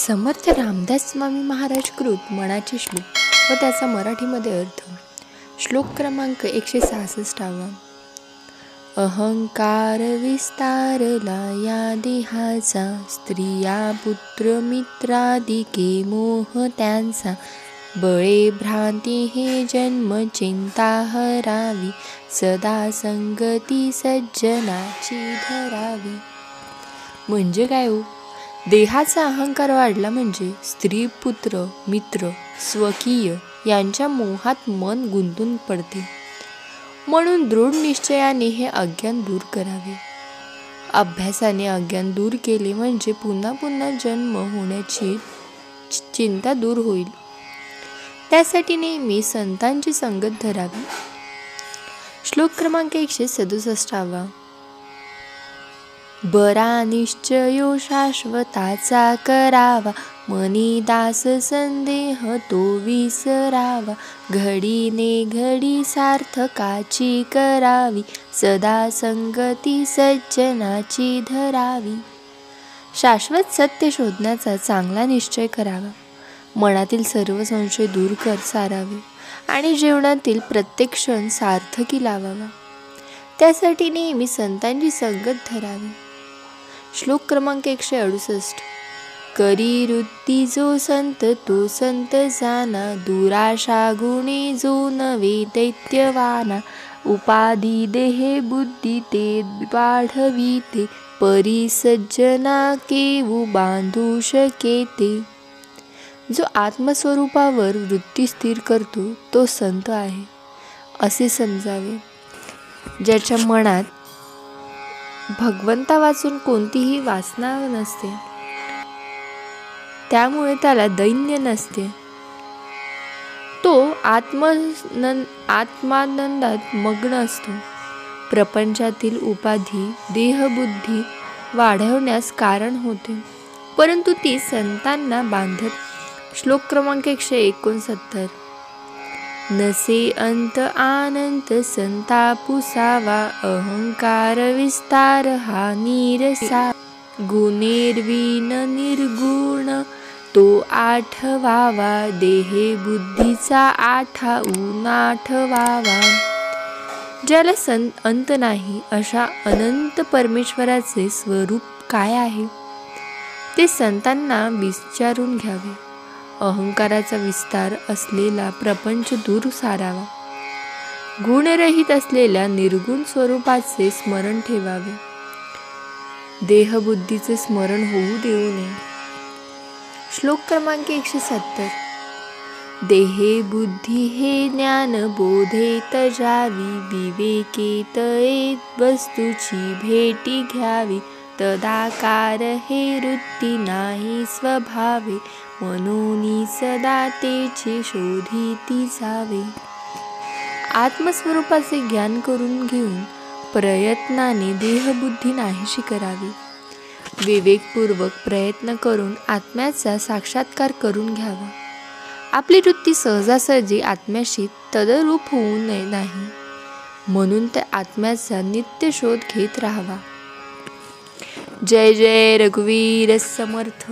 समर्थ रामदास स्वामी महाराज कृत मनाचे श्लोक व त्याचा मराठीमध्ये अर्थ. श्लोक क्रमांक 166. अहंकार विस्तारला या देहाचा, स्त्रिया पुत्र मित्रादिके मोह त्यांचा, बळे भ्रांती हे जन्म चिंता हरावी, सदा संगती सज्जनाची धरावी. म्हणजे काय हो? देहाचा अहंकार वाढला म्हणजे स्त्री पुत्र मित्र स्वकीय यांच्या मोहात मन गुंतून पडते. म्हणून दृढ निश्चयाने हे अज्ञान दूर करावे. अभ्यासाने अज्ञान दूर केले म्हणजे पुन्हा पुन्हा जन्म होण्याची चिंता दूर होईल. त्यासाठी नेहमी संतांची संगत धरावी. श्लोक क्रमांक 167. बरा निश्चयो शाश्वताचा करावा, मनी दास संदेह तो विसरावा, घडीने घडी सार्थकाची करावी, सदा संगती सज्जनाची धरावी. शाश्वत सत्य शोधण्याचा चांगला निश्चय करावा. मनातील सर्व संशय दूर सारावे आणि जीवनातील प्रत्येक क्षण सार्थकी लावावा. त्यासाठी नेहमी संतांची संगत धरावी. श्लोक क्रमांक 168. करी वृत्ती जो संत तो संत जाना, दुराशा गुणे जो नवे दैत्यवाना, उपाधी देहे बुद्धी ते वाढविते, परी सज्जना केवू बांधू शके ते. जो आत्मस्वरूपावर वृत्ती स्थिर करतो तो संत आहे असे समजावे. ज्याच्या मनात भगवंता वाचून कोणतीही वासना नसते, त्यामुळे त्याला दैन्य नसते, तो आत्मानंदात मग्न असतो. प्रपंचातील उपाधी देहबुद्धी वाढवण्यास कारण होते, परंतु ती संतांना बांधत. श्लोक क्रमांक 169. नसे अंत आनंत संतापुसावा, अहंकार विस्तार हा नीरसा, गुणेर्विन निर्गुण तो आठवावा, देहे बुद्धीचा आठाऊन आठवावा. ज्याला अंत नाही अशा अनंत परमेश्वराचे स्वरूप काय आहे ते संतांना विचारून घ्यावे. अहंकाराचा विस्तार असलेला प्रपंच दूर सारावा. गुणरहित असलेल्या निर्गुण स्वरूपाचे स्मरण ठेवावे. देहबुद्धीचे स्मरण होऊ देऊ नये. श्लोक क्रमांक 170. देहे बुद्धी हे ज्ञान बोधे तजावी, विवेके एक वस्तूची भेटी घ्यावी, तदाकार हे वृत्ती नाही स्वभावे, मनोनी सदा तेचे शोधिती जावे. आत्मस्वरूपाचे ज्ञान करून घेऊन प्रयत्नाने देहबुद्धी नाहीशी करावी. विवेकपूर्वक प्रयत्न करून आत्म्याचा साक्षात्कार करून घ्यावा. आपली वृत्ती सहजासहजी आत्म्याशी तदरूप होऊ नये नाही, म्हणून त्या आत्म्याचा नित्य शोध घेत राहावा. जय जय रघुवीर समर्थ.